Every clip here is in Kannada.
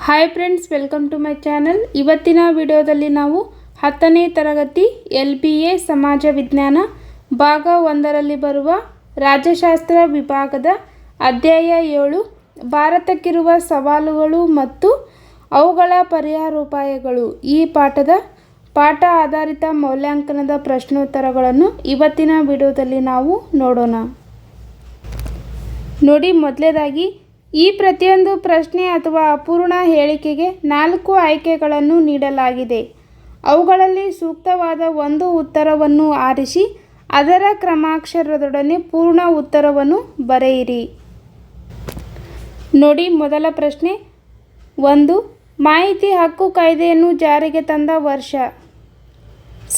Hi friends, welcome to my channel. ಇವತ್ತಿನ ವಿಡಿಯೋದಲ್ಲಿ ನಾವು 10ನೇ ತರಗತಿ LBA ಸಮಾಜ ವಿಜ್ಞಾನ ಭಾಗ 1ರಲ್ಲಿ ಬರುವ ರಾಜ್ಯಶಾಸ್ತ್ರ ವಿಭಾಗದ ಅಧ್ಯಾಯ 7 ಭಾರತಕ್ಕಿರುವ ಸವಾಲುಗಳು ಮತ್ತು ಅವುಗಳ ಪರಿಹಾರೋಪಾಯಗಳು ಈ ಪಾಠ ಆಧಾರಿತ ಮೌಲ್ಯಾಂಕನದ ಪ್ರಶ್ನೋತ್ತರಗಳನ್ನು ಇವತ್ತಿನ ವಿಡಿಯೋದಲ್ಲಿ ನಾವು ನೋಡೋಣ. ನೋಡಿ, ಮೊದಲನೇದಾಗಿ ಈ ಪ್ರತಿಯೊಂದು ಪ್ರಶ್ನೆ ಅಥವಾ ಅಪೂರ್ಣ ಹೇಳಿಕೆಗೆ 4 ಆಯ್ಕೆಗಳನ್ನು ನೀಡಲಾಗಿದೆ. ಅವುಗಳಲ್ಲಿ ಸೂಕ್ತವಾದ ಒಂದು ಉತ್ತರವನ್ನು ಆರಿಸಿ ಅದರ ಕ್ರಮಾಕ್ಷರದೊಡನೆ ಪೂರ್ಣ ಉತ್ತರವನ್ನು ಬರೆಯಿರಿ. ನೋಡಿ, ಮೊದಲ ಪ್ರಶ್ನೆ 1. ಮಾಹಿತಿ ಹಕ್ಕು ಕಾಯ್ದೆಯನ್ನು ಜಾರಿಗೆ ತಂದ ವರ್ಷ.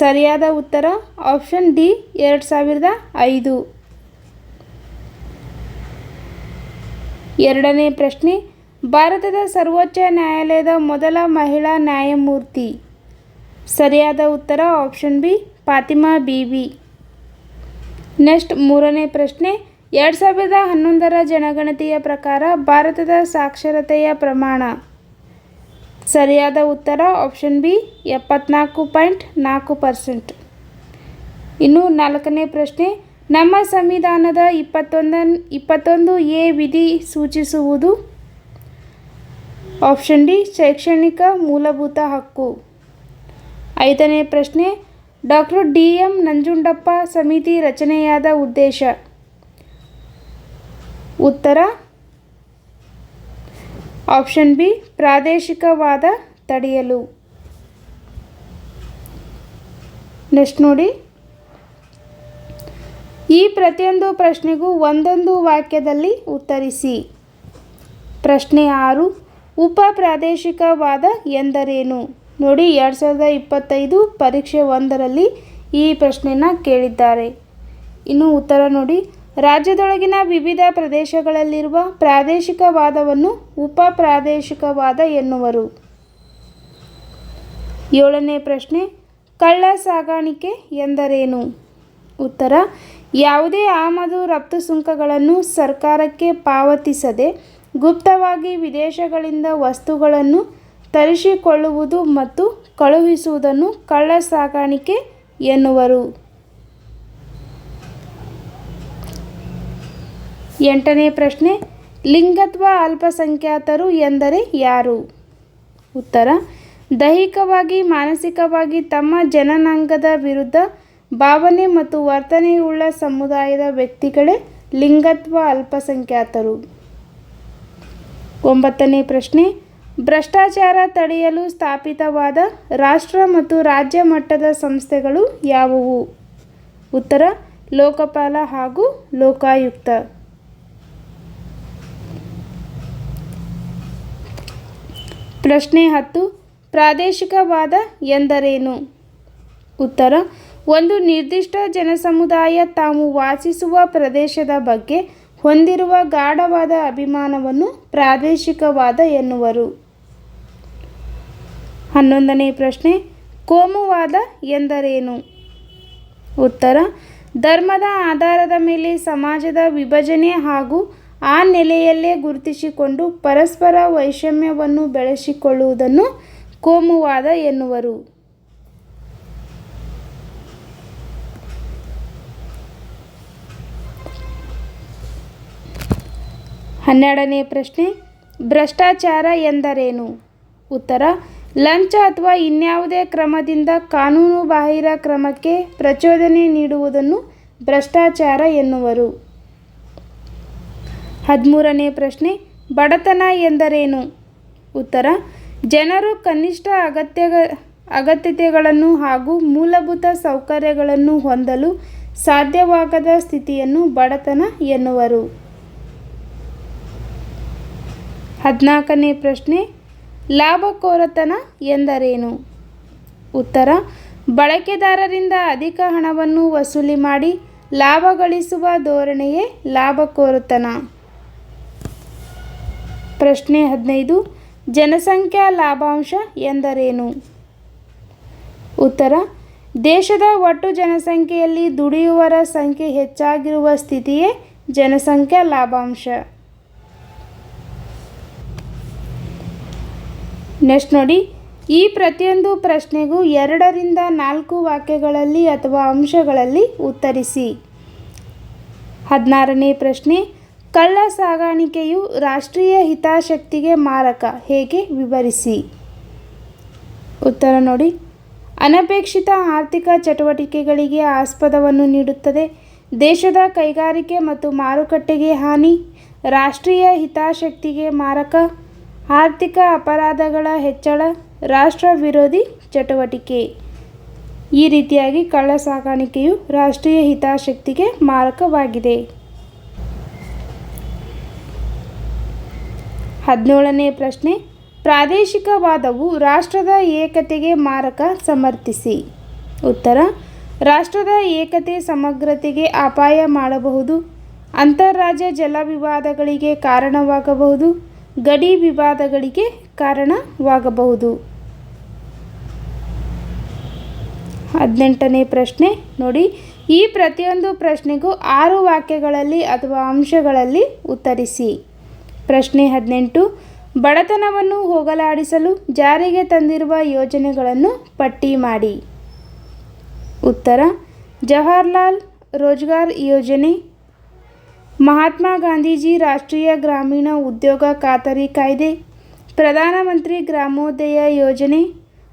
ಸರಿಯಾದ ಉತ್ತರ ಆಪ್ಷನ್ ಡಿ 2005. ಎರಡನೇ ಪ್ರಶ್ನೆ ಭಾರತದ ಸರ್ವೋಚ್ಚ ನ್ಯಾಯಾಲಯದ ಮೊದಲ ಮಹಿಳಾ ನ್ಯಾಯಮೂರ್ತಿ. ಸರಿಯಾದ ಉತ್ತರ ಆಪ್ಷನ್ ಬಿ ಫಾತಿಮಾ ಬೀವಿ. ನೆಕ್ಸ್ಟ್ ಮೂರನೇ ಪ್ರಶ್ನೆ 2011ರ ಜನಗಣತಿಯ ಪ್ರಕಾರ ಭಾರತದ ಸಾಕ್ಷರತೆಯ ಪ್ರಮಾಣ. ಸರಿಯಾದ ಉತ್ತರ ಆಪ್ಷನ್ ಬಿ 74.4%. ಇನ್ನು ನಾಲ್ಕನೇ ಪ್ರಶ್ನೆ ನಮ್ಮ ಸಂವಿಧಾನದ 21A ವಿಧಿ ಸೂಚಿಸುವುದು. ಆಪ್ಷನ್ ಡಿ ಶೈಕ್ಷಣಿಕ ಮೂಲಭೂತ ಹಕ್ಕು. ಐದನೇ ಪ್ರಶ್ನೆ ಡಾಕ್ಟರ್ DM ನಂಜುಂಡಪ್ಪ ಸಮಿತಿ ರಚನೆಯಾದ ಉದ್ದೇಶ. ಉತ್ತರ ಆಪ್ಷನ್ ಬಿ ಪ್ರಾದೇಶಿಕವಾದ ತಡೆಯಲು. ನೆಕ್ಸ್ಟ್ ನೋಡಿ, ಈ ಪ್ರತಿಯೊಂದು ಪ್ರಶ್ನೆಗೂ ಒಂದೊಂದು ವಾಕ್ಯದಲ್ಲಿ ಉತ್ತರಿಸಿ. ಪ್ರಶ್ನೆ 6 ಉಪ ಪ್ರಾದೇಶಿಕವಾದ ಎಂದರೇನು. ನೋಡಿ, 2025 ಪರೀಕ್ಷೆ 1ರಲ್ಲಿ ಈ ಪ್ರಶ್ನೆನ ಕೇಳಿದ್ದಾರೆ. ಇನ್ನು ಉತ್ತರ ನೋಡಿ, ರಾಜ್ಯದೊಳಗಿನ ವಿವಿಧ ಪ್ರದೇಶಗಳಲ್ಲಿರುವ ಪ್ರಾದೇಶಿಕವಾದವನ್ನು ಉಪ ಪ್ರಾದೇಶಿಕವಾದ ಎನ್ನುವರು. 7ನೇ ಪ್ರಶ್ನೆ ಕಳ್ಳ ಸಾಗಾಣಿಕೆ ಎಂದರೇನು. ಉತ್ತರ ಯಾವುದೇ ಆಮದು ರಫ್ತು ಸುಂಕಗಳನ್ನು ಸರ್ಕಾರಕ್ಕೆ ಪಾವತಿಸದೆ ಗುಪ್ತವಾಗಿ ವಿದೇಶಗಳಿಂದ ವಸ್ತುಗಳನ್ನು ತರಿಸಿಕೊಳ್ಳುವುದು ಮತ್ತು ಕಳುಹಿಸುವುದನ್ನು ಕಳ್ಳ ಸಾಗಾಣಿಕೆ ಎನ್ನುವರು. 8ನೇ ಪ್ರಶ್ನೆ ಲಿಂಗತ್ವ ಅಲ್ಪಸಂಖ್ಯಾತರು ಎಂದರೆ ಯಾರು. ಉತ್ತರ ದೈಹಿಕವಾಗಿ ಮಾನಸಿಕವಾಗಿ ತಮ್ಮ ಜನನಾಂಗದ ವಿರುದ್ಧ ಭಾವನೆ ಮತ್ತು ವರ್ತನೆಯುಳ್ಳ ಸಮುದಾಯದ ವ್ಯಕ್ತಿಗಳೇ ಲಿಂಗತ್ವ ಅಲ್ಪಸಂಖ್ಯಾತರು. 9ನೇ ಪ್ರಶ್ನೆ ಭ್ರಷ್ಟಾಚಾರ ತಡೆಯಲು ಸ್ಥಾಪಿತವಾದ ರಾಷ್ಟ್ರ ಮತ್ತು ರಾಜ್ಯ ಮಟ್ಟದ ಸಂಸ್ಥೆಗಳು ಯಾವುವು. ಉತ್ತರ ಲೋಕಪಾಲ ಹಾಗೂ ಲೋಕಾಯುಕ್ತ. ಪ್ರಶ್ನೆ 10 ಪ್ರಾದೇಶಿಕವಾದ ಎಂದರೇನು. ಉತ್ತರ ಒಂದು ನಿರ್ದಿಷ್ಟ ಜನಸಮುದಾಯ ತಾವು ವಾಸಿಸುವ ಪ್ರದೇಶದ ಬಗ್ಗೆ ಹೊಂದಿರುವ ಗಾಢವಾದ ಅಭಿಮಾನವನ್ನು ಪ್ರಾದೇಶಿಕವಾದ ಎನ್ನುವರು. 11ನೇ ಪ್ರಶ್ನೆ ಕೋಮುವಾದ ಎಂದರೇನು. ಉತ್ತರ ಧರ್ಮದ ಆಧಾರದ ಮೇಲೆ ಸಮಾಜದ ವಿಭಜನೆ ಹಾಗೂ ಆ ನೆಲೆಯಲ್ಲೇ ಗುರುತಿಸಿಕೊಂಡು ಪರಸ್ಪರ ವೈಷಮ್ಯವನ್ನು ಬೆಳೆಸಿಕೊಳ್ಳುವುದನ್ನು ಕೋಮುವಾದ ಎನ್ನುವರು. 12ನೇ ಪ್ರಶ್ನೆ ಭ್ರಷ್ಟಾಚಾರ ಎಂದರೇನು. ಉತ್ತರ ಲಂಚ ಅಥವಾ ಇನ್ಯಾವುದೇ ಕ್ರಮದಿಂದ ಕಾನೂನು ಬಾಹಿರ ಕ್ರಮಕ್ಕೆ ಪ್ರಚೋದನೆ ನೀಡುವುದನ್ನು ಭ್ರಷ್ಟಾಚಾರ ಎನ್ನುವರು. 13ನೇ ಪ್ರಶ್ನೆ ಬಡತನ ಎಂದರೇನು. ಉತ್ತರ ಜನರು ಕನಿಷ್ಠ ಅಗತ್ಯತೆಗಳನ್ನು ಹಾಗೂ ಮೂಲಭೂತ ಸೌಕರ್ಯಗಳನ್ನು ಹೊಂದಲು ಸಾಧ್ಯವಾಗದ ಸ್ಥಿತಿಯನ್ನು ಬಡತನ ಎನ್ನುವರು. 14ನೇ ಪ್ರಶ್ನೆ ಲಾಭಕೋರತನ ಎಂದರೇನು. ಉತ್ತರ ಬಳಕೆದಾರರಿಂದ ಅಧಿಕ ಹಣವನ್ನು ವಸೂಲಿ ಮಾಡಿ ಲಾಭ ಗಳಿಸುವ ಧೋರಣೆಯೇ ಲಾಭಕೋರತನ. ಪ್ರಶ್ನೆ 15 ಜನಸಂಖ್ಯಾ ಲಾಭಾಂಶ ಎಂದರೇನು. ಉತ್ತರ ದೇಶದ ಒಟ್ಟು ಜನಸಂಖ್ಯೆಯಲ್ಲಿ ದುಡಿಯುವವರ ಸಂಖ್ಯೆ ಹೆಚ್ಚಾಗಿರುವ ಸ್ಥಿತಿಯೇ ಜನಸಂಖ್ಯಾ ಲಾಭಾಂಶ. ನೆಕ್ಸ್ಟ್ ನೋಡಿ, ಈ ಪ್ರತಿಯೊಂದು ಪ್ರಶ್ನೆಗೂ 2ರಿಂದ 4 ವಾಕ್ಯಗಳಲ್ಲಿ ಅಥವಾ ಅಂಶಗಳಲ್ಲಿ ಉತ್ತರಿಸಿ. 16ನೇ ಪ್ರಶ್ನೆ, ಕಳ್ಳ ಸಾಗಾಣಿಕೆಯು ರಾಷ್ಟ್ರೀಯ ಹಿತಾಸಕ್ತಿಗೆ ಮಾರಕ, ಹೇಗೆ ವಿವರಿಸಿ. ಉತ್ತರ ನೋಡಿ, ಅನಪೇಕ್ಷಿತ ಆರ್ಥಿಕ ಚಟುವಟಿಕೆಗಳಿಗೆ ಆಸ್ಪದವನ್ನು ನೀಡುತ್ತದೆ, ದೇಶದ ಕೈಗಾರಿಕೆ ಮತ್ತು ಮಾರುಕಟ್ಟೆಗೆ ಹಾನಿ, ರಾಷ್ಟ್ರೀಯ ಹಿತಾಸಕ್ತಿಗೆ ಮಾರಕ, ಆರ್ಥಿಕ ಅಪರಾಧಗಳ ಹೆಚ್ಚಳ, ರಾಷ್ಟ್ರ ವಿರೋಧಿ ಚಟುವಟಿಕೆ. ಈ ರೀತಿಯಾಗಿ ಕಳ್ಳ ಸಾಗಾಣಿಕೆಯು ರಾಷ್ಟ್ರೀಯ ಹಿತಾಸಕ್ತಿಗೆ ಮಾರಕವಾಗಿದೆ. 17ನೇ ಪ್ರಶ್ನೆ, ಪ್ರಾದೇಶಿಕವಾದವು ರಾಷ್ಟ್ರದ ಏಕತೆಗೆ ಮಾರಕ, ಸಮರ್ಥಿಸಿ. ಉತ್ತರ, ರಾಷ್ಟ್ರದ ಏಕತೆ ಸಮಗ್ರತೆಗೆ ಅಪಾಯ ಮಾಡಬಹುದು, ಅಂತರರಾಜ್ಯ ಜಲ ವಿವಾದಗಳಿಗೆ ಕಾರಣವಾಗಬಹುದು, ಗಡಿ ವಿವಾದಗಳಿಗೆ ಕಾರಣವಾಗಬಹುದು. 18ನೇ ಪ್ರಶ್ನೆ ನೋಡಿ, ಈ ಪ್ರತಿಯೊಂದು ಪ್ರಶ್ನೆಗೂ 6 ವಾಕ್ಯಗಳಲ್ಲಿ ಅಥವಾ ಅಂಶಗಳಲ್ಲಿ ಉತ್ತರಿಸಿ. ಪ್ರಶ್ನೆ 18, ಬಡತನವನ್ನು ಹೋಗಲಾಡಿಸಲು ಜಾರಿಗೆ ತಂದಿರುವ ಯೋಜನೆಗಳನ್ನು ಪಟ್ಟಿ ಮಾಡಿ. ಉತ್ತರ, ಜವಾಹರ್ಲಾಲ್ ರೋಜ್ಗಾರ್ ಯೋಜನೆ, ಮಹಾತ್ಮ ಗಾಂಧೀಜಿ ರಾಷ್ಟ್ರೀಯ ಗ್ರಾಮೀಣ ಉದ್ಯೋಗ ಖಾತರಿ ಕಾಯ್ದೆ, ಪ್ರಧಾನಮಂತ್ರಿ ಗ್ರಾಮೋದಯ ಯೋಜನೆ,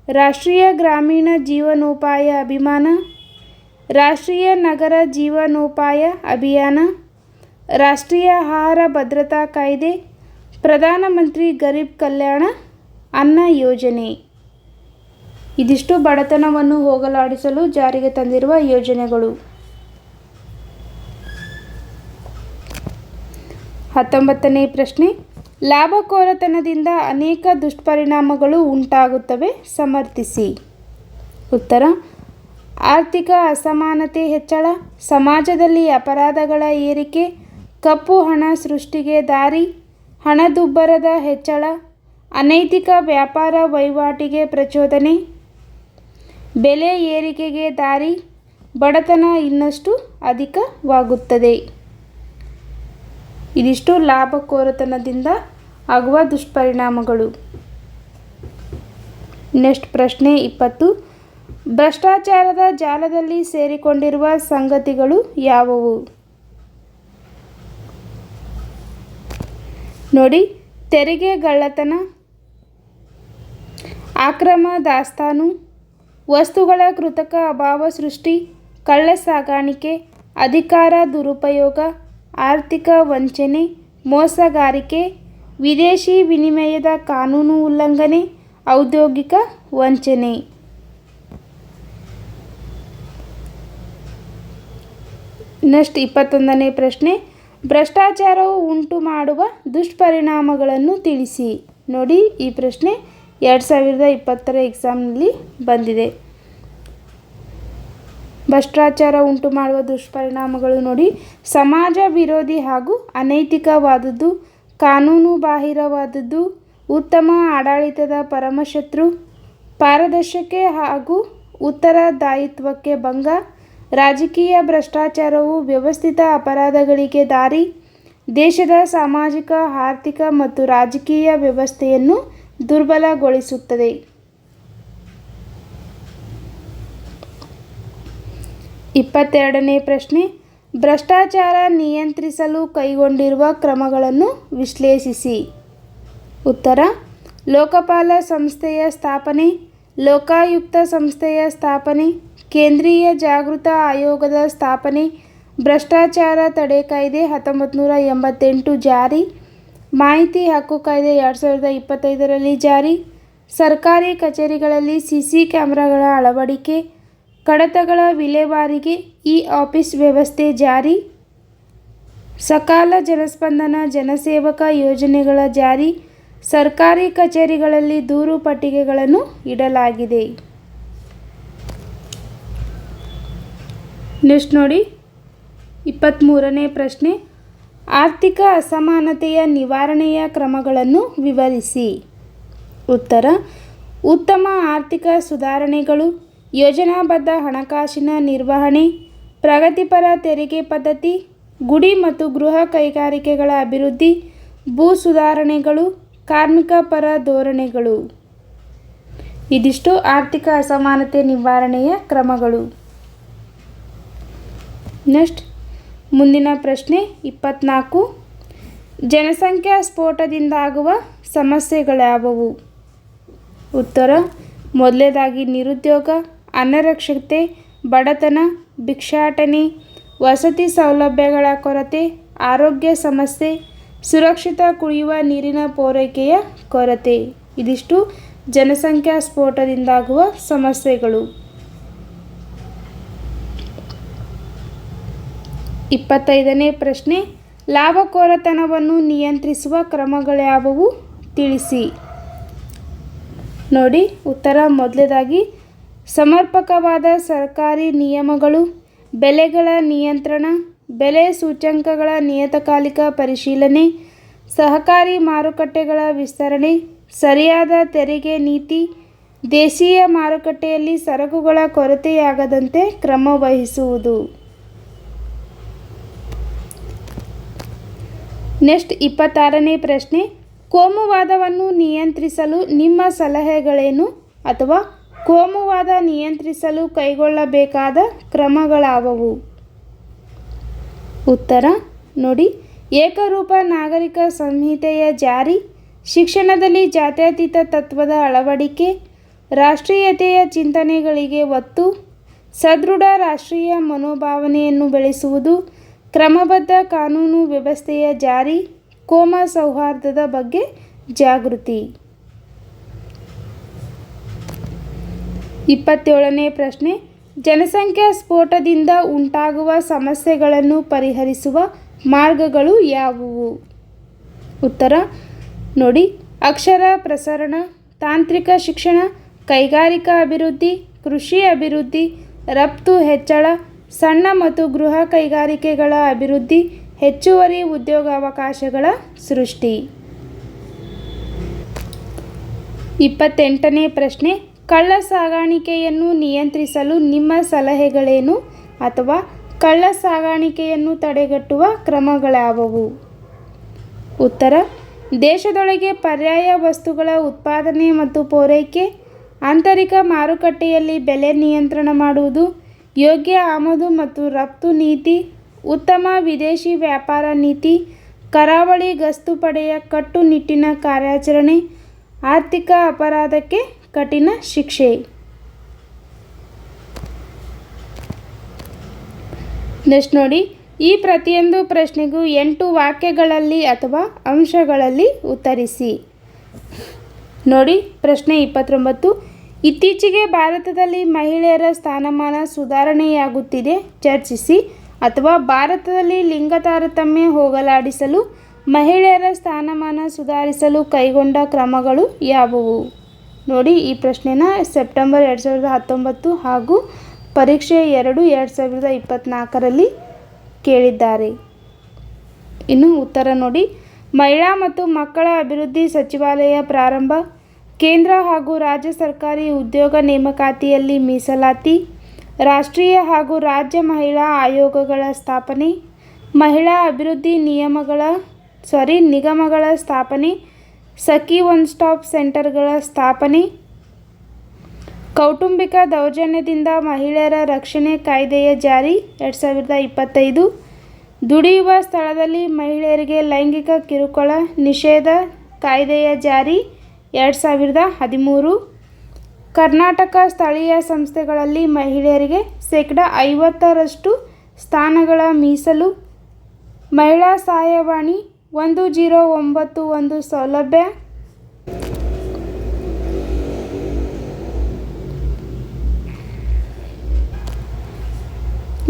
ರಾಷ್ಟ್ರೀಯ ಗ್ರಾಮೀಣ ಜೀವನೋಪಾಯ ಅಭಿಯಾನ, ರಾಷ್ಟ್ರೀಯ ನಗರ ಜೀವನೋಪಾಯ ಅಭಿಯಾನ, ರಾಷ್ಟ್ರೀಯ ಆಹಾರ ಭದ್ರತಾ ಕಾಯ್ದೆ, ಪ್ರಧಾನಮಂತ್ರಿ ಗರೀಬ್ ಕಲ್ಯಾಣ ಅನ್ನ ಯೋಜನೆ. ಇದಿಷ್ಟು ಬಡತನವನ್ನು ಹೋಗಲಾಡಿಸಲು ಜಾರಿಗೆ ತಂದಿರುವ ಯೋಜನೆಗಳು. 19ನೇ ಪ್ರಶ್ನೆ, ಲಾಭಕೋರತನದಿಂದ ಅನೇಕ ದುಷ್ಪರಿಣಾಮಗಳು ಉಂಟಾಗುತ್ತವೆ, ಸಮರ್ಥಿಸಿ. ಉತ್ತರ, ಆರ್ಥಿಕ ಅಸಮಾನತೆ ಹೆಚ್ಚಳ, ಸಮಾಜದಲ್ಲಿ ಅಪರಾಧಗಳ ಏರಿಕೆ, ಕಪ್ಪು ಹಣ ಸೃಷ್ಟಿಗೆ ದಾರಿ, ಹಣದುಬ್ಬರದ ಹೆಚ್ಚಳ, ಅನೈತಿಕ ವ್ಯಾಪಾರ ವಹಿವಾಟಿಗೆ ಪ್ರಚೋದನೆ, ಬೆಲೆ ಏರಿಕೆಗೆ ದಾರಿ, ಬಡತನ ಇನ್ನಷ್ಟು ಅಧಿಕವಾಗುತ್ತದೆ. ಇದಿಷ್ಟು ಲಾಭಕೋರತನದಿಂದ ಆಗುವ ದುಷ್ಪರಿಣಾಮಗಳು. ನೆಕ್ಸ್ಟ್ ಪ್ರಶ್ನೆ 20, ಭ್ರಷ್ಟಾಚಾರದ ಜಾಲದಲ್ಲಿ ಸೇರಿಕೊಂಡಿರುವ ಸಂಗತಿಗಳು ಯಾವುವು. ನೋಡಿ, ತೆರಿಗೆ ಗಳ್ಳತನ, ಅಕ್ರಮ ದಾಸ್ತಾನು, ವಸ್ತುಗಳ ಕೃತಕ ಅಭಾವ ಸೃಷ್ಟಿ, ಕಳ್ಳ ಸಾಗಾಣಿಕೆ, ಅಧಿಕಾರ ದುರುಪಯೋಗ, ಆರ್ಥಿಕ ವಂಚನೆ, ಮೋಸಗಾರಿಕೆ, ವಿದೇಶಿ ವಿನಿಮಯದ ಕಾನೂನು ಉಲ್ಲಂಘನೆ, ಔದ್ಯೋಗಿಕ ವಂಚನೆ. ನೆಕ್ಸ್ಟ್ 21ನೇ ಪ್ರಶ್ನೆ, ಭ್ರಷ್ಟಾಚಾರವು ಉಂಟು ಮಾಡುವ ದುಷ್ಪರಿಣಾಮಗಳನ್ನು ತಿಳಿಸಿ. ನೋಡಿ, ಈ ಪ್ರಶ್ನೆ 2020ರ ಎಕ್ಸಾಮ್ನಲ್ಲಿ ಬಂದಿದೆ. ಭ್ರಷ್ಟಾಚಾರ ಉಂಟು ಮಾಡುವ ದುಷ್ಪರಿಣಾಮಗಳು ನೋಡಿ, ಸಮಾಜ ವಿರೋಧಿ ಹಾಗೂ ಅನೈತಿಕವಾದದ್ದು, ಕಾನೂನು ಬಾಹಿರವಾದದ್ದು, ಉತ್ತಮ ಆಡಳಿತದ ಪರಮಶತ್ರು, ಪಾರದರ್ಶಕತೆ ಹಾಗೂ ಉತ್ತರದಾಯಿತ್ವಕ್ಕೆ ಭಂಗ, ರಾಜಕೀಯ ಭ್ರಷ್ಟಾಚಾರವು ವ್ಯವಸ್ಥಿತ ಅಪರಾಧಗಳಿಗೆ ದಾರಿ, ದೇಶದ ಸಾಮಾಜಿಕ ಆರ್ಥಿಕ ಮತ್ತು ರಾಜಕೀಯ ವ್ಯವಸ್ಥೆಯನ್ನು ದುರ್ಬಲಗೊಳಿಸುತ್ತದೆ. 22ನೇ ಪ್ರಶ್ನೆ, ಭ್ರಷ್ಟಾಚಾರ ನಿಯಂತ್ರಿಸಲು ಕೈಗೊಂಡಿರುವ ಕ್ರಮಗಳನ್ನು ವಿಶ್ಲೇಷಿಸಿ. ಉತ್ತರ, ಲೋಕಪಾಲ ಸಂಸ್ಥೆಯ ಸ್ಥಾಪನೆ, ಲೋಕಾಯುಕ್ತ ಸಂಸ್ಥೆಯ ಸ್ಥಾಪನೆ, ಕೇಂದ್ರೀಯ ಜಾಗೃತ ಆಯೋಗದ ಸ್ಥಾಪನೆ, ಭ್ರಷ್ಟಾಚಾರ ತಡೆ ಕಾಯ್ದೆ 1988 ಜಾರಿ, ಮಾಹಿತಿ ಹಕ್ಕು ಕಾಯ್ದೆ 2025ರಲ್ಲಿ ಜಾರಿ, ಸರ್ಕಾರಿ ಕಚೇರಿಗಳಲ್ಲಿ ಸಿಸಿ ಕ್ಯಾಮೆರಾಗಳ ಅಳವಡಿಕೆ, ಕಡತಗಳ ವಿಲೇವಾರಿಗೆ ಇ-ಆಫೀಸ್ ವ್ಯವಸ್ಥೆ ಜಾರಿ, ಸಕಾಲ ಜನಸ್ಪಂದನ ಜನಸೇವಕ ಯೋಜನೆಗಳ ಜಾರಿ, ಸರ್ಕಾರಿ ಕಚೇರಿಗಳಲ್ಲಿ ದೂರು ಪಟ್ಟಿಗೆಗಳನ್ನು ಇಡಲಾಗಿದೆ. ನೆಕ್ಸ್ಟ್ ನೋಡಿ, 23ನೇ ಪ್ರಶ್ನೆ, ಆರ್ಥಿಕ ಅಸಮಾನತೆಯ ನಿವಾರಣೆಯ ಕ್ರಮಗಳನ್ನು ವಿವರಿಸಿ. ಉತ್ತರ, ಉತ್ತಮ ಆರ್ಥಿಕ ಸುಧಾರಣೆಗಳು, ಯೋಜನಾಬದ್ಧ ಹಣಕಾಸಿನ ನಿರ್ವಹಣೆ, ಪ್ರಗತಿಪರ ತೆರಿಗೆ ಪದ್ಧತಿ, ಗುಡಿ ಮತ್ತು ಗೃಹ ಕೈಗಾರಿಕೆಗಳ ಅಭಿವೃದ್ಧಿ, ಭೂ ಸುಧಾರಣೆಗಳು, ಕಾರ್ಮಿಕ ಪರ ಧೋರಣೆಗಳು. ಇದಿಷ್ಟು ಆರ್ಥಿಕ ಅಸಮಾನತೆ ನಿವಾರಣೆಯ ಕ್ರಮಗಳು. ನೆಕ್ಸ್ಟ್ ಮುಂದಿನ ಪ್ರಶ್ನೆ 24. ಜನಸಂಖ್ಯಾ ಸ್ಫೋಟದಿಂದಾಗುವ ಸಮಸ್ಯೆಗಳ್ಯಾವುವು? ಉತ್ತರ: ಮೊದಲನೇದಾಗಿ ನಿರುದ್ಯೋಗ, ಅನಕ್ಷರತೆ, ಬಡತನ, ಭಿಕ್ಷಾಟನೆ, ವಸತಿ ಸೌಲಭ್ಯಗಳ ಕೊರತೆ, ಆರೋಗ್ಯ ಸಮಸ್ಯೆ, ಸುರಕ್ಷಿತ ಕುಡಿಯುವ ನೀರಿನ ಪೂರೈಕೆಯ ಕೊರತೆ. ಇದಿಷ್ಟು ಜನಸಂಖ್ಯಾ ಸ್ಫೋಟದಿಂದಾಗುವ ಸಮಸ್ಯೆಗಳು. 25ನೇ ಪ್ರಶ್ನೆ. ಲಾಭಕೋರತನವನ್ನು ನಿಯಂತ್ರಿಸುವ ಕ್ರಮಗಳ್ಯಾವುವು? ತಿಳಿಸಿ. ನೋಡಿ ಉತ್ತರ: ಮೊದಲನೇದಾಗಿ ಸಮರ್ಪಕವಾದ ಸರ್ಕಾರಿ ನಿಯಮಗಳು, ಬೆಲೆಗಳ ನಿಯಂತ್ರಣ, ಬೆಲೆ ಸೂಚ್ಯಂಕಗಳ ನಿಯತಕಾಲಿಕ ಪರಿಶೀಲನೆ, ಸಹಕಾರಿ ಮಾರುಕಟ್ಟೆಗಳ ವಿಸ್ತರಣೆ, ಸರಿಯಾದ ತೆರಿಗೆ ನೀತಿ, ದೇಶೀಯ ಮಾರುಕಟ್ಟೆಯಲ್ಲಿ ಸರಕುಗಳ ಕೊರತೆಯಾಗದಂತೆ ಕ್ರಮ ವಹಿಸುವುದು. ನೆಕ್ಸ್ಟ್ 26ನೇ ಪ್ರಶ್ನೆ. ಕೋಮುವಾದವನ್ನು ನಿಯಂತ್ರಿಸಲು ನಿಮ್ಮ ಸಲಹೆಗಳೇನು ಅಥವಾ ಕೋಮುವಾದ ನಿಯಂತ್ರಿಸಲು ಕೈಗೊಳ್ಳಬೇಕಾದ ಕ್ರಮಗಳಾವುವು? ಉತ್ತರ ನೋಡಿ: ಏಕರೂಪ ನಾಗರಿಕ ಸಂಹಿತೆಯ ಜಾರಿ, ಶಿಕ್ಷಣದಲ್ಲಿ ಜಾತ್ಯತೀತ ತತ್ವದ ಅಳವಡಿಕೆ, ರಾಷ್ಟ್ರೀಯತೆಯ ಚಿಂತನೆಗಳಿಗೆ ಒತ್ತು, ಸದೃಢ ರಾಷ್ಟ್ರೀಯ ಮನೋಭಾವನೆಯನ್ನು ಬೆಳೆಸುವುದು, ಕ್ರಮಬದ್ಧ ಕಾನೂನು ವ್ಯವಸ್ಥೆಯ ಜಾರಿ, ಕೋಮ ಸೌಹಾರ್ದದ ಬಗ್ಗೆ ಜಾಗೃತಿ. 27ನೇ ಪ್ರಶ್ನೆ. ಜನಸಂಖ್ಯಾ ಸ್ಫೋಟದಿಂದ ಉಂಟಾಗುವ ಸಮಸ್ಯೆಗಳನ್ನು ಪರಿಹರಿಸುವ ಮಾರ್ಗಗಳು ಯಾವುವು? ಉತ್ತರ ನೋಡಿ: ಅಕ್ಷರ ಪ್ರಸರಣ, ತಾಂತ್ರಿಕ ಶಿಕ್ಷಣ, ಕೈಗಾರಿಕಾ ಅಭಿವೃದ್ಧಿ, ಕೃಷಿ ಅಭಿವೃದ್ಧಿ, ರಫ್ತು ಹೆಚ್ಚಳ, ಸಣ್ಣ ಮತ್ತು ಗೃಹ ಕೈಗಾರಿಕೆಗಳ ಅಭಿವೃದ್ಧಿ, ಹೆಚ್ಚುವರಿ ಉದ್ಯೋಗಾವಕಾಶಗಳ ಸೃಷ್ಟಿ. 28ನೇ ಪ್ರಶ್ನೆ. ಕಳ್ಳ ಸಾಗಾಣಿಕೆಯನ್ನು ನಿಯಂತ್ರಿಸಲು ನಿಮ್ಮ ಸಲಹೆಗಳೇನು ಅಥವಾ ಕಳ್ಳ ಸಾಗಾಣಿಕೆಯನ್ನು ತಡೆಗಟ್ಟುವ ಕ್ರಮಗಳಾವುವು? ಉತ್ತರ: ದೇಶದೊಳಗೆ ಪರ್ಯಾಯ ವಸ್ತುಗಳ ಉತ್ಪಾದನೆ ಮತ್ತು ಪೂರೈಕೆ, ಆಂತರಿಕ ಮಾರುಕಟ್ಟೆಯಲ್ಲಿ ಬೆಲೆ ನಿಯಂತ್ರಣ ಮಾಡುವುದು, ಯೋಗ್ಯ ಆಮದು ಮತ್ತು ರಫ್ತು ನೀತಿ, ಉತ್ತಮ ವಿದೇಶಿ ವ್ಯಾಪಾರ ನೀತಿ, ಕರಾವಳಿ ಗಸ್ತು ಪಡೆಯ ಕಟ್ಟುನಿಟ್ಟಿನ ಕಾರ್ಯಾಚರಣೆ, ಆರ್ಥಿಕ ಅಪರಾಧಕ್ಕೆ ಕಠಿಣ ಶಿಕ್ಷೆ. ನೆಕ್ಸ್ಟ್ ನೋಡಿ: ಈ ಪ್ರತಿಯೊಂದು ಪ್ರಶ್ನೆಗೂ 8 ವಾಕ್ಯಗಳಲ್ಲಿ ಅಥವಾ ಅಂಶಗಳಲ್ಲಿ ಉತ್ತರಿಸಿ. ನೋಡಿ ಪ್ರಶ್ನೆ 29. ಇತ್ತೀಚೆಗೆ ಭಾರತದಲ್ಲಿ ಮಹಿಳೆಯರ ಸ್ಥಾನಮಾನ ಸುಧಾರಣೆಯಾಗುತ್ತಿದೆ, ಚರ್ಚಿಸಿ. ಅಥವಾ ಭಾರತದಲ್ಲಿ ಲಿಂಗ ತಾರತಮ್ಯ ಹೋಗಲಾಡಿಸಲು ಮಹಿಳೆಯರ ಸ್ಥಾನಮಾನ ಸುಧಾರಿಸಲು ಕೈಗೊಂಡ ಕ್ರಮಗಳು ಯಾವುವು? ನೋಡಿ ಈ ಪ್ರಶ್ನೆನ ಸೆಪ್ಟೆಂಬರ್ 2019 ಹಾಗೂ ಪರೀಕ್ಷೆ 2/2024ರಲ್ಲಿ ಕೇಳಿದ್ದಾರೆ. ಇನ್ನು ಉತ್ತರ ನೋಡಿ: ಮಹಿಳಾ ಮತ್ತು ಮಕ್ಕಳ ಅಭಿವೃದ್ಧಿ ಸಚಿವಾಲಯ ಪ್ರಾರಂಭ, ಕೇಂದ್ರ ಹಾಗೂ ರಾಜ್ಯ ಸರ್ಕಾರಿ ಉದ್ಯೋಗ ನೇಮಕಾತಿಯಲ್ಲಿ ಮೀಸಲಾತಿ, ರಾಷ್ಟ್ರೀಯ ಹಾಗೂ ರಾಜ್ಯ ಮಹಿಳಾ ಆಯೋಗಗಳ ಸ್ಥಾಪನೆ, ಮಹಿಳಾ ಅಭಿವೃದ್ಧಿ ನಿಗಮಗಳ ಸ್ಥಾಪನೆ, ಸಖಿ ಒನ್ ಸ್ಟಾಪ್ ಸೆಂಟರ್ಗಳ ಸ್ಥಾಪನೆ, ಕೌಟುಂಬಿಕ ದೌರ್ಜನ್ಯದಿಂದ ಮಹಿಳೆಯರ ರಕ್ಷಣೆ ಕಾಯ್ದೆಯ ಜಾರಿ 2025, ದುಡಿಯುವ ಸ್ಥಳದಲ್ಲಿ ಮಹಿಳೆಯರಿಗೆ ಲೈಂಗಿಕ ಕಿರುಕುಳ ನಿಷೇಧ ಕಾಯ್ದೆಯ ಜಾರಿ 2013, ಕರ್ನಾಟಕ ಸ್ಥಳೀಯ ಸಂಸ್ಥೆಗಳಲ್ಲಿ ಮಹಿಳೆಯರಿಗೆ 50% ಸ್ಥಾನಗಳ ಮೀಸಲು, ಮಹಿಳಾ ಸಹಾಯವಾಣಿ 1091 ಸೌಲಭ್ಯ,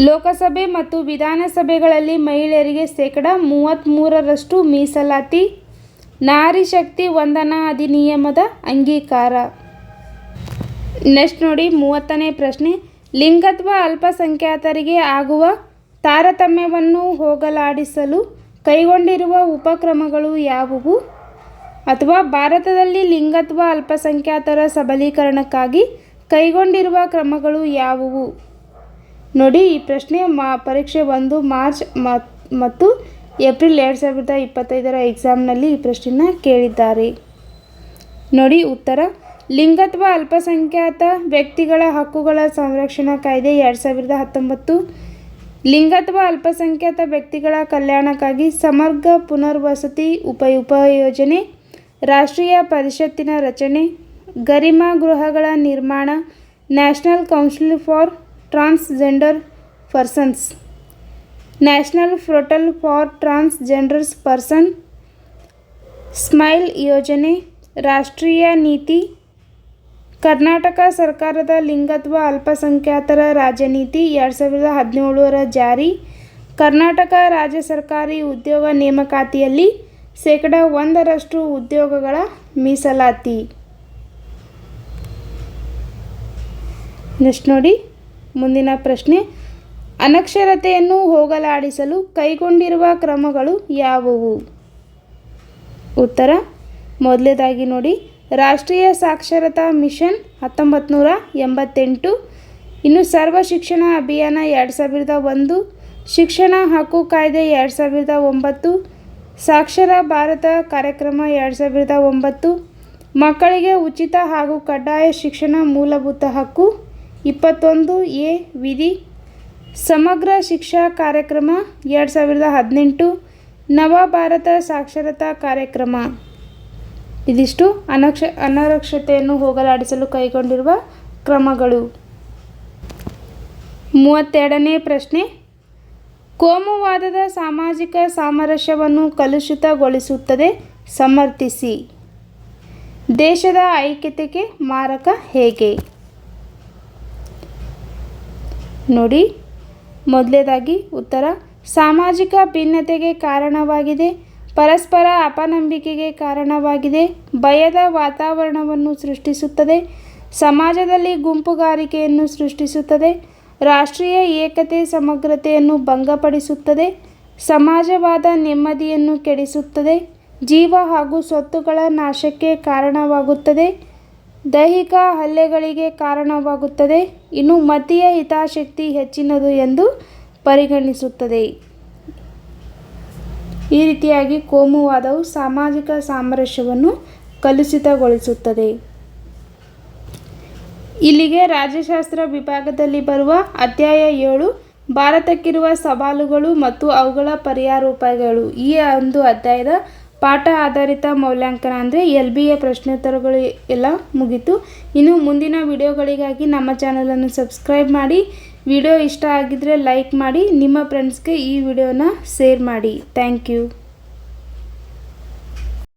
ಲೋಕಸಭೆ ಮತ್ತು ವಿಧಾನಸಭೆಗಳಲ್ಲಿ ಮಹಿಳೆಯರಿಗೆ 33% ಮೀಸಲಾತಿ, ನಾರಿ ಶಕ್ತಿ ವಂದನಾ ಅಧಿನಿಯಮದ ಅಂಗೀಕಾರ. ನೆಕ್ಸ್ಟ್ ನೋಡಿ 30ನೇ ಪ್ರಶ್ನೆ. ಲಿಂಗತ್ವ ಅಲ್ಪಸಂಖ್ಯಾತರಿಗೆ ಆಗುವ ತಾರತಮ್ಯವನ್ನು ಹೋಗಲಾಡಿಸಲು ಕೈಗೊಂಡಿರುವ ಉಪಕ್ರಮಗಳು ಯಾವುವು? ಅಥವಾ ಭಾರತದಲ್ಲಿ ಲಿಂಗತ್ವ ಅಲ್ಪಸಂಖ್ಯಾತರ ಸಬಲೀಕರಣಕ್ಕಾಗಿ ಕೈಗೊಂಡಿರುವ ಕ್ರಮಗಳು ಯಾವುವು? ನೋಡಿ ಈ ಪ್ರಶ್ನೆ ಪರೀಕ್ಷೆ 1 ಮಾರ್ಚ್ ಮತ್ತು ಏಪ್ರಿಲ್ 2025ರ ಎಕ್ಸಾಮ್ನಲ್ಲಿ ಈ ಪ್ರಶ್ನೆನ ಕೇಳಿದ್ದಾರೆ. ನೋಡಿ ಉತ್ತರ: ಲಿಂಗತ್ವ ಅಲ್ಪಸಂಖ್ಯಾತ ವ್ಯಕ್ತಿಗಳ ಹಕ್ಕುಗಳ ಸಂರಕ್ಷಣಾ ಕಾಯ್ದೆ 2019, ಲಿಂಗತ್ವ ಅಲ್ಪಸಂಖ್ಯಾತ ವ್ಯಕ್ತಿಗಳ ಕಲ್ಯಾಣಕ್ಕಾಗಿ ಸಮಗ್ರ ಪುನರ್ವಸತಿ ಉಪಯೋಜನೆ, ರಾಷ್ಟ್ರೀಯ ಪರಿಷತ್ತಿನ ರಚನೆ, ಗರಿಮಾ ಗೃಹಗಳ ನಿರ್ಮಾಣ, national council for transgender persons, national portal for transgender person, SMILE ಯೋಜನೆ, ರಾಷ್ಟ್ರೀಯ ನೀತಿ, ಕರ್ನಾಟಕ ಸರ್ಕಾರದ ಲಿಂಗತ್ವ ಅಲ್ಪಸಂಖ್ಯಾತರ ರಾಜ್ಯ ನೀತಿ 2017 ಜಾರಿ, ಕರ್ನಾಟಕ ರಾಜ್ಯ ಸರ್ಕಾರಿ ಉದ್ಯೋಗ ನೇಮಕಾತಿಯಲ್ಲಿ 1% ಉದ್ಯೋಗಗಳ ಮೀಸಲಾತಿ. ನೆಕ್ಸ್ಟ್ ನೋಡಿ ಮುಂದಿನ ಪ್ರಶ್ನೆ, ಅನಕ್ಷರತೆಯನ್ನು ಹೋಗಲಾಡಿಸಲು ಕೈಗೊಂಡಿರುವ ಕ್ರಮಗಳು ಯಾವುವು? ಉತ್ತರ ಮೊದಲನೇದಾಗಿ ನೋಡಿ, ರಾಷ್ಟ್ರೀಯ ಸಾಕ್ಷರತಾ ಮಿಷನ್ 1988, ಇನ್ನು ಸರ್ವ ಶಿಕ್ಷಣ ಅಭಿಯಾನ 2001, ಶಿಕ್ಷಣ ಹಕ್ಕು ಕಾಯ್ದೆ 2009, ಸಾಕ್ಷರ ಭಾರತ ಕಾರ್ಯಕ್ರಮ 2009, ಮಕ್ಕಳಿಗೆ ಉಚಿತ ಹಾಗೂ ಕಡ್ಡಾಯ ಶಿಕ್ಷಣ ಮೂಲಭೂತ ಹಕ್ಕು 21A ವಿಧಿ, ಸಮಗ್ರ ಶಿಕ್ಷಾ ಕಾರ್ಯಕ್ರಮ 2018, ನವಭಾರತ ಸಾಕ್ಷರತಾ ಕಾರ್ಯಕ್ರಮ. ಇದಿಷ್ಟು ಅನಕ್ಷರತೆಯನ್ನು ಹೋಗಲಾಡಿಸಲು ಕೈಗೊಂಡಿರುವ ಕ್ರಮಗಳು. 32ನೇ ಪ್ರಶ್ನೆ, ಕೋಮುವಾದದ ಸಾಮಾಜಿಕ ಸಾಮರಸ್ಯವನ್ನು ಕಲುಷಿತಗೊಳಿಸುತ್ತದೆ, ಸಮರ್ಥಿಸಿ. ದೇಶದ ಐಕ್ಯತೆಗೆ ಮಾರಕ ಹೇಗೆ? ನೋಡಿ ಮೊದಲನೇದಾಗಿ ಉತ್ತರ, ಸಾಮಾಜಿಕ ಭಿನ್ನತೆಗೆ ಕಾರಣವಾಗಿದೆ, ಪರಸ್ಪರ ಅಪನಂಬಿಕೆಗೆ ಕಾರಣವಾಗಿದೆ, ಭಯದ ವಾತಾವರಣವನ್ನು ಸೃಷ್ಟಿಸುತ್ತದೆ, ಸಮಾಜದಲ್ಲಿ ಗುಂಪುಗಾರಿಕೆಯನ್ನು ಸೃಷ್ಟಿಸುತ್ತದೆ, ರಾಷ್ಟ್ರೀಯ ಏಕತೆ ಸಮಗ್ರತೆಯನ್ನು ಭಂಗಪಡಿಸುತ್ತದೆ, ಸಮಾಜವಾದ ನೆಮ್ಮದಿಯನ್ನು ಕೆಡಿಸುತ್ತದೆ, ಜೀವ ಹಾಗೂ ಸ್ವತ್ತುಗಳ ನಾಶಕ್ಕೆ ಕಾರಣವಾಗುತ್ತದೆ, ದೈಹಿಕ ಹಲ್ಲೆಗಳಿಗೆ ಕಾರಣವಾಗುತ್ತದೆ, ಇನ್ನು ಮತೀಯ ಹಿತಾಸಕ್ತಿ ಹೆಚ್ಚಿನದು ಎಂದು ಪರಿಗಣಿಸುತ್ತದೆ. ಈ ರೀತಿಯಾಗಿ ಕೋಮುವಾದವು ಸಾಮಾಜಿಕ ಸಾಮರಸ್ಯವನ್ನು ಕಲುಷಿತಗೊಳಿಸುತ್ತದೆ. ಇಲ್ಲಿಗೆ ರಾಜ್ಯಶಾಸ್ತ್ರ ವಿಭಾಗದಲ್ಲಿ ಬರುವ ಅಧ್ಯಾಯ 7 ಭಾರತಕ್ಕಿರುವ ಸವಾಲುಗಳು ಮತ್ತು ಅವುಗಳ ಪರಿಹಾರೋಪಾಯಗಳು, ಈ ಒಂದು ಅಧ್ಯಾಯದ ಪಾಠ ಆಧಾರಿತ ಮೌಲ್ಯಾಂಕನ ಅಂದರೆ LBA ಪ್ರಶ್ನೋತ್ತರಗಳು ಎಲ್ಲ ಮುಗೀತು. ಇನ್ನು ಮುಂದಿನ ವಿಡಿಯೋಗಳಿಗಾಗಿ ನಮ್ಮ ಚಾನಲನ್ನು ಸಬ್ಸ್ಕ್ರೈಬ್ ಮಾಡಿ, ವಿಡಿಯೋ ಇಷ್ಟ ಆಗಿದ್ದರೆ ಲೈಕ್ ಮಾಡಿ, ನಿಮ್ಮ ಫ್ರೆಂಡ್ಸ್ಗೆ ಈ ವಿಡಿಯೋನ ಶೇರ್ ಮಾಡಿ. Thank you.